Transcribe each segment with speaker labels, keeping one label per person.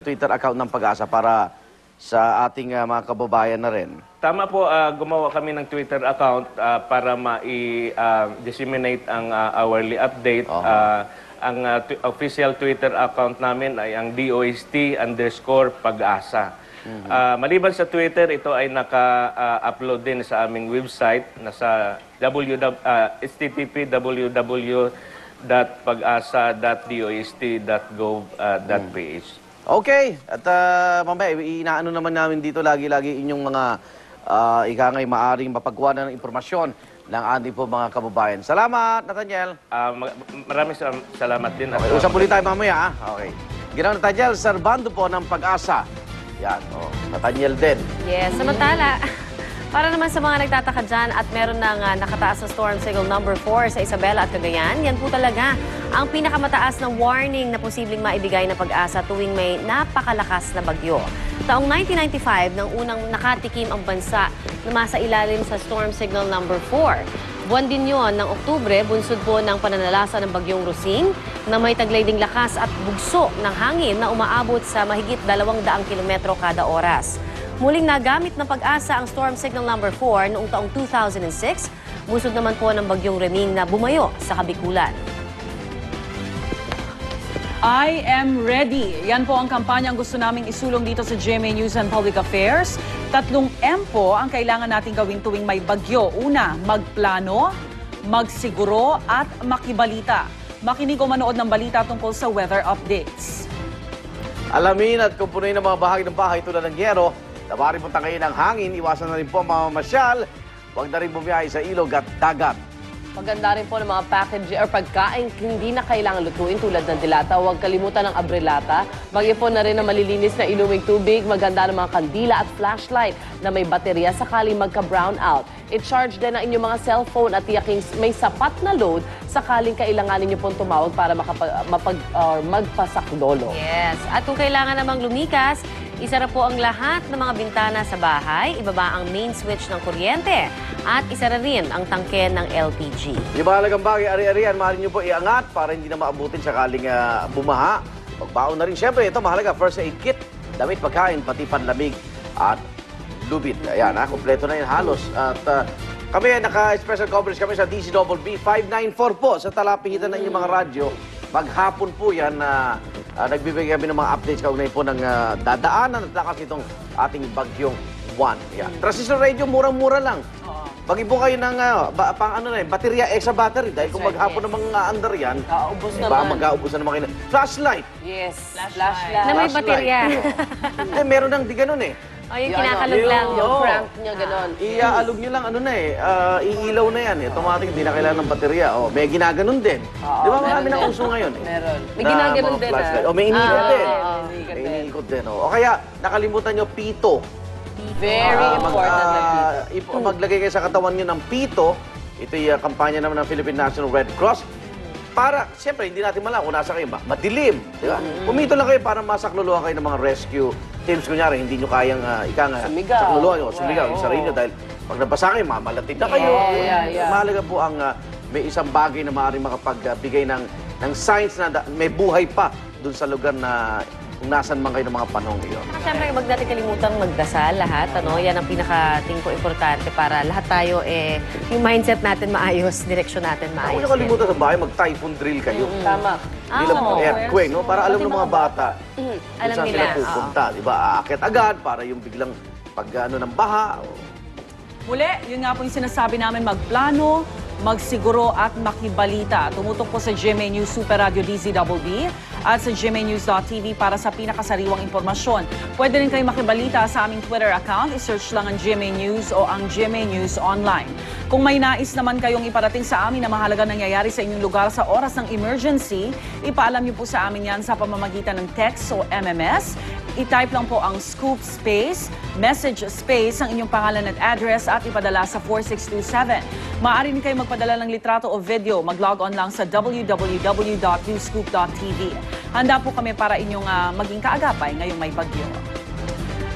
Speaker 1: Twitter account ng Pag-asa para sa ating mga kababayan na rin.
Speaker 2: Tama po, gumawa kami ng Twitter account para ma-disseminate ang hourly update. Ang official Twitter account namin ay ang DOST_Pag-asa. Maliban sa Twitter, ito ay naka-upload din sa aming website na sa http://www.pagasa.dost.gov.ph.
Speaker 1: Okay, at mamaya, inaano naman namin dito lagi-lagi inyong mga ikangay maaring mapagkuha ng impormasyon ng ating po mga kababayan. Salamat, Nathaniel.
Speaker 2: Maraming salamat din.
Speaker 1: Okay, usap ulit tayo mamaya. Okay. Ginang Nathaniel Servando po ng Pag-asa. Yan, Nathaniel din.
Speaker 3: Yes, samantala, para naman sa mga nagtataka dyan at meron ng nakataas na storm signal number 4 sa Isabela at Cagayan, yan po talaga ang pinakamataas na warning na posibleng maibigay na Pag-asa tuwing may napakalakas na bagyo. Taong 1995, nang unang nakatikim ang bansa na masa ilalim sa storm signal number 4. Buwan din yon ng Oktubre, bunsod po ng pananalasa ng bagyong Rosing na may taglay ding lakas at bugso ng hangin na umaabot sa mahigit 200 kilometro kada oras. Muling nagamit ng Pag-asa ang storm signal number 4 noong taong 2006, bunsod naman po ng bagyong Reming na bumayo sa Kabikulan.
Speaker 4: I am ready. Yan po ang kampanyang gusto naming isulong dito sa GMA News and Public Affairs. 3 M po ang kailangan natin gawin tuwing may bagyo. Una, magplano, magsiguro at makibalita. Makinig o manood ng balita tungkol sa weather updates.
Speaker 1: Alamin at kumpunin ng mga bahagi ng bahay tulad ng yero, tabarin po tangayin ng hangin, iwasan na rin po ang mamamasyal, huwag na rin bumiyahe sa ilog at dagat.
Speaker 5: Maganda rin po ng mga package or pagkain hindi na kailangan lutuin tulad ng dilata. Huwag kalimutan ng abrelata. Mag-ipon na rin ng malilinis na iluming tubig. Maganda ng mga kandila at flashlight na may baterya sakaling magka-brown out. I-charge din ang inyong mga cellphone at tiyaking may sapat na load sakaling kailanganin niyo pong tumawag para magpasaklolo.
Speaker 3: Yes. At kung kailangan namang lumikas, isara po ang lahat ng mga bintana sa bahay, ibaba ang main switch ng kuryente, at isara rin ang tangke ng LPG.
Speaker 1: Yung mahalagang bagay, ari-arian, maaari nyo po iangat para hindi na maabutin sakaling bumaha. Pagbaon na rin, syempre, ito mahalaga, first aid kit, damit, pagkain, pati panlamig at lubid. Ayan, kompleto na yun halos. At kami, naka-special coverage kami sa DCBB 594 po sa talapihitan ng inyong mga radyo. Maghapon po yan na nagbibigay kami ng mga updates kaugnay po ng dadaanan at lakas itong ating bagyong Juan. Yeah. Transistor radio, murang-mura lang. Bagi po kayo ng baterya, extra battery. Dahil kung maghapon ng mga under yan, mag-aubos na naman kayo. Flashlight.
Speaker 5: Yes, flashlight.
Speaker 3: Na may baterya.
Speaker 1: Meron nang di ganun eh.
Speaker 3: O yung kinakalog lang.
Speaker 5: Yung crank niya, gano'n.
Speaker 1: Iaalog nyo lang, iilaw na yan. Automatic, hindi na kailangan ng baterya. May ginaganon din. Di ba marami ng uso ngayon?
Speaker 5: Meron. May ginaganon din,
Speaker 1: may iniikot din. May iniikot din. O kaya, nakalimutan nyo, pito.
Speaker 5: Very important na pito.
Speaker 1: Maglagay kayo sa katawan nyo ng pito. Ito yung kampanya naman ng Philippine National Red Cross. Para, siyempre, hindi natin malaman kung nasa kayo. Madilim. Di ba? Pumito lang kayo para masakluluhan kayo ng mga rescue teams. Kunyari, hindi nyo kayang sakluluhan nyo. Sumigaw yung sarili nyo. Dahil pag nabasa kayo, mamalatid na kayo. Mahalaga po ang may isang bagay na maaaring makapagbigay ng signs na may buhay pa dun sa lugar na kung nasan man kayo ng mga panahon ngayon.
Speaker 3: Siyempre, wag natin kalimutang magdasal lahat. Yan ang pinaka-tingin ko importante para lahat tayo, yung mindset natin maayos, direksyon natin maayos.
Speaker 1: Huwag nyo kalimutan sa bahay, mag-typhoon drill kayo.
Speaker 5: Tama.
Speaker 1: Hindi lang earthquake, no? Para alam ng mga bata
Speaker 3: alam
Speaker 1: kung saan
Speaker 3: nila,
Speaker 1: sila pupunta. Diba? Aakit agad para yung biglang ng baha.
Speaker 4: Muli, yun nga po yung sinasabi namin, magplano, magsiguro at makibalita. Tumutok po sa GMA News Super Radio DZBB at sa gmanews.tv para sa pinakasariwang impormasyon. Pwede rin kayo makibalita sa aming Twitter account. I-search lang ang GMA News o ang GMA News Online. Kung may nais naman kayong iparating sa amin na mahalaga nangyayari sa inyong lugar sa oras ng emergency, ipaalam niyo po sa amin yan sa pamamagitan ng text o MMS. I-type lang po ang scoop space, message space, ang inyong pangalan at address at ipadala sa 4627. Maaari rin kayo magpadala ng litrato o video. Mag-log on lang sa www.newscoop.tv. Handa po kami para inyong maging kaagapay ngayong may bagyo.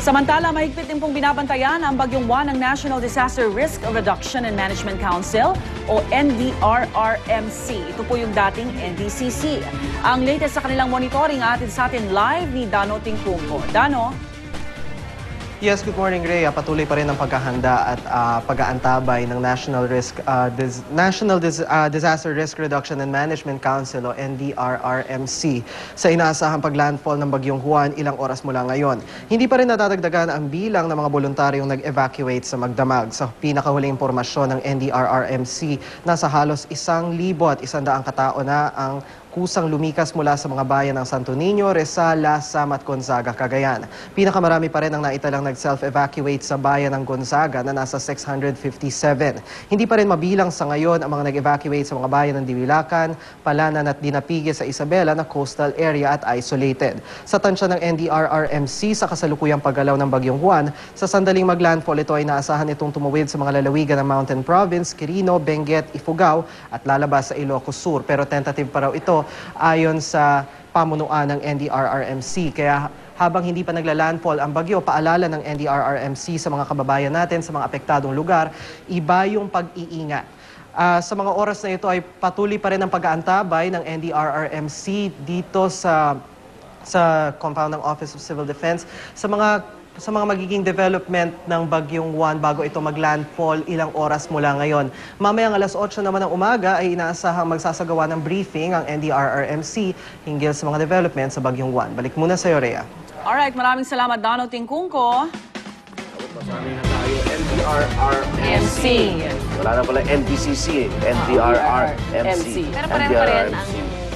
Speaker 4: Samantala, mahigpit din pong binabantayan ang Bagyong Juan ng National Disaster Risk Reduction and Management Council o NDRRMC. Ito po yung dating NDCC. Ang latest sa kanilang monitoring atin sa atin live ni Dano Tingkungko. Dano?
Speaker 6: Yes, good morning, Rhea. Patuloy pa rin ang paghahanda at pag-aantabay ng Disaster Risk Reduction and Management Council o NDRRMC sa inaasahang paglandfall ng Bagyong Juan ilang oras mula ngayon. Hindi pa rin natatagdagan ang bilang ng mga voluntaryong nag-evacuate sa Magdamag. Sa pinakahuling impormasyon ng NDRRMC, nasa halos 1,100 katao na ang kusang lumikas mula sa mga bayan ng Santo Niño, Rizal, Sam at Gonzaga, Cagayan. Pinakamarami pa rin ang naitalang nag-self-evacuate sa bayan ng Gonzaga na nasa 657. Hindi pa rin mabilang sa ngayon ang mga nag-evacuate sa mga bayan ng Diwilacan, Palanan at Dinapige sa Isabela na coastal area at isolated. Sa tansya ng NDRRMC sa kasalukuyang paggalaw ng Bagyong Juan, sa sandaling maglandfall ito ay naasahan itong tumawid sa mga lalawigan ng Mountain Province, Quirino, Benguet, Ifugao at lalabas sa Ilocos Sur. Pero tentative pa raw ito ayon sa pamunuan ng NDRRMC. Kaya habang hindi pa naglalandfall ang bagyo, paalala ng NDRRMC sa mga kababayan natin sa mga apektadong lugar, iba yung pag-iingat. Sa mga oras na ito ay patuloy pa rin ang pag-aantabay ng NDRRMC dito sa compound ng Office of Civil Defense sa mga magiging development ng Bagyong Juan bago ito maglandfall ilang oras mula ngayon. Mamayang alas 8 naman ng umaga ay inaasahang magsasagawa ng briefing ang NDRRMC hinggil sa mga development sa Bagyong Juan. Balik muna sa iyo, Rhea.
Speaker 4: Alright, maraming salamat, Dano Tingkungko.
Speaker 1: Masanay na tayo, NDRRMC. Wala na pala NDCC, NDRRMC.
Speaker 3: Pero pareho pa rin ang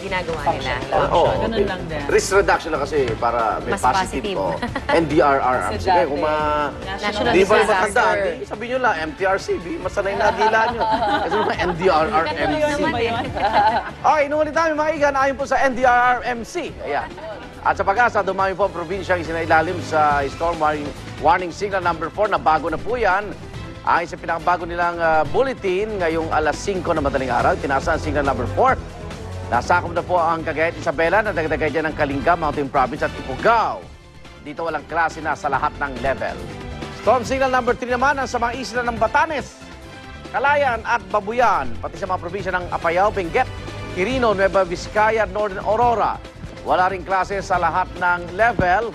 Speaker 3: ginagawa nila.
Speaker 1: Oo,
Speaker 4: Ganun lang din.
Speaker 1: risk reduction na kasi para may
Speaker 3: Mas
Speaker 1: positive.
Speaker 3: positive.
Speaker 1: Oh. NDRRMC.
Speaker 5: Kasi
Speaker 1: Kaya kung
Speaker 3: National
Speaker 1: di ba
Speaker 3: Disaster.
Speaker 1: matandaan, sabihin nyo lang, MTRCB, masanay na dila nyo. Kasi mga NDRRMC.
Speaker 4: Ano ba yun?
Speaker 1: Okay, inuulit namin mga igan, ayon po sa NDRRMC. Ayan. At sa pag-asa, dumami po ang probinsyang isinailalim sa storm warning signal number 4 na bago na po yan. Ayon sa pinakabago nilang bulletin, ngayong alas 5 na madaling araw, tinasa ang signal number 4. Nasakop na po ang Cagayan at Isabela na dagdagay dyan ng Kalinga, Mountain Province at Ifugao. Dito walang klase na sa lahat ng level. Storm signal number 3 naman ang sa mga isla ng Batanes, Calayan at Babuyan, pati sa mga probinsya ng Apayao, Benguet, Quirino, Nueva Vizcaya at Northern Aurora. Wala ring klase sa lahat ng level.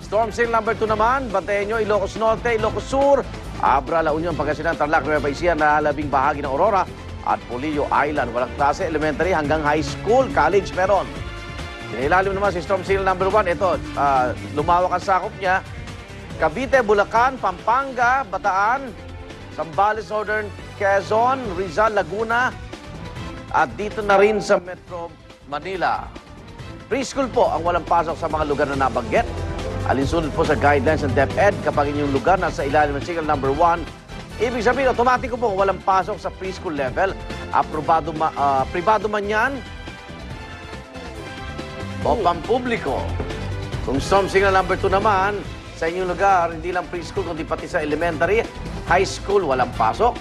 Speaker 1: Storm signal number 2 naman, bantayan nyo Ilocos Norte, Ilocos Sur, Abra, La Union, Pangasinan, Tarlac, Nueva Ecija na labing bahagi ng Aurora at Polillo Island. Walang klase, elementary hanggang high school, college meron. Sinilalim naman si storm signal number 1. Ito, lumawak ang sakop niya. Cavite, Bulacan, Pampanga, Bataan, Zambales, Northern Quezon, Rizal, Laguna, at dito na rin sa Metro Manila. Preschool po ang walang pasok sa mga lugar na nabanggit. Alinsunod po sa guidelines ng DepEd kapag inyong lugar nasa ilalim ng signal number 1. Ibig sabihin, automatic po walang pasok sa preschool level. Pribado man yan o pampubliko. Kung storm signal number 2 naman, sa inyong lugar, hindi lang preschool, kundi pati sa elementary, high school, walang pasok.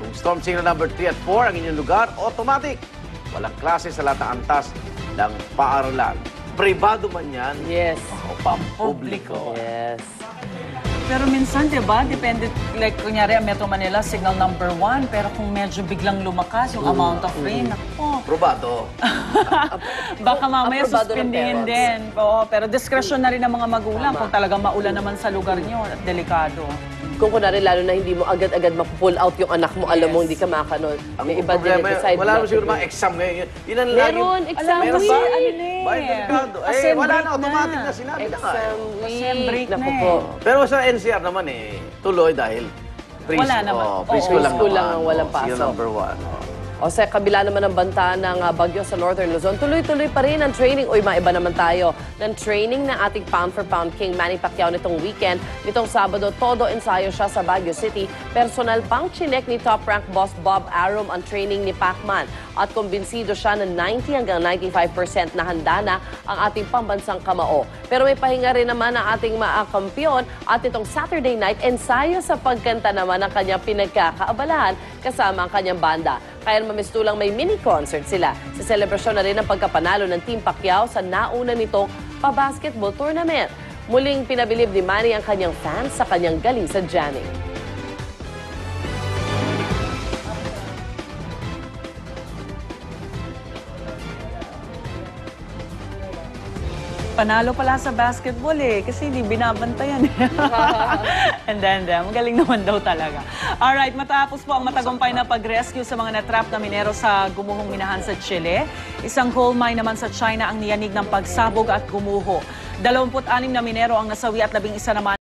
Speaker 1: Kung storm signal number 3 at 4 ang inyong lugar, automatic. Walang klase sa lahat ng antas ng paaralan. Pribado man yan
Speaker 5: Yes.
Speaker 1: o pampubliko.
Speaker 5: Yes.
Speaker 4: Pero minsan, di ba, depende, like, kunyari, ang Metro Manila, signal number 1, pero kung medyo biglang lumakas yung amount of rain, ako,
Speaker 1: Probado.
Speaker 4: baka mamaya
Speaker 5: Aprobado ng
Speaker 4: suspindihin
Speaker 5: parents.
Speaker 4: din. Oo, pero discretion na rin ng mga magulang kung talagang maulan naman sa lugar nyo at delikado.
Speaker 5: Kung kunwari, lalo na hindi mo agad-agad mapull out yung anak mo, alam mo hindi ka makanood. May iba din
Speaker 1: problema,
Speaker 5: decide
Speaker 1: wala naman siguro mga exam ngayon. Yun ang lagi.
Speaker 5: Meron, exam
Speaker 1: Meron
Speaker 5: week.
Speaker 1: ba?
Speaker 4: Ano na eh.
Speaker 1: Ba, delikado.
Speaker 4: Kasi
Speaker 1: Wala
Speaker 4: break
Speaker 1: na, automatic na sinabi na nga.
Speaker 5: Exam
Speaker 4: Kasi
Speaker 5: week.
Speaker 4: break na
Speaker 5: Naku
Speaker 4: eh.
Speaker 5: po.
Speaker 1: Pero sa NCR naman tuloy dahil preschool.
Speaker 4: Wala naman.
Speaker 1: Preschool
Speaker 4: Oo.
Speaker 1: lang
Speaker 5: Preschool
Speaker 1: naman.
Speaker 5: lang ang walang
Speaker 1: Signal
Speaker 5: pasok.
Speaker 1: number 1.
Speaker 5: O sa kabila naman ng banta ng bagyo sa Northern Luzon, tuloy-tuloy pa rin ang training. Uy, maiba naman tayo ng training ng ating pound-for-pound king Manny Pacquiao nitong weekend. Nitong Sabado, todo ensayo siya sa Baguio City. Personal pang chinek ni top-rank boss Bob Arum ang training ni Pacman. At kumbinsido siya na 90 hanggang 95% na handa na ang ating pambansang kamao. Pero may pahinga rin naman ang ating kampiyon at itong Saturday night, ensayo sa pagkanta naman ng kanyang pinagkakaabalahan kasama ang kanyang banda. Kaya mamistulang may mini-concert sila. Sa selebrasyon na rin ang pagkapanalo ng Team Pacquiao sa nauna nitong pa-basketball tournament. Muling pinabilib ni Manny ang kanyang fans sa kanyang galing sa jamming.
Speaker 4: Panalo pala sa basketball kasi hindi binabantayan And then, magaling naman daw talaga. Alright, matapos po ang matagumpay na pag-rescue sa mga natrap na minero sa gumuhong minahan sa Chile, isang coal mine naman sa China ang niyanig ng pagsabog at gumuho. 26 na minero ang nasawi at 11 naman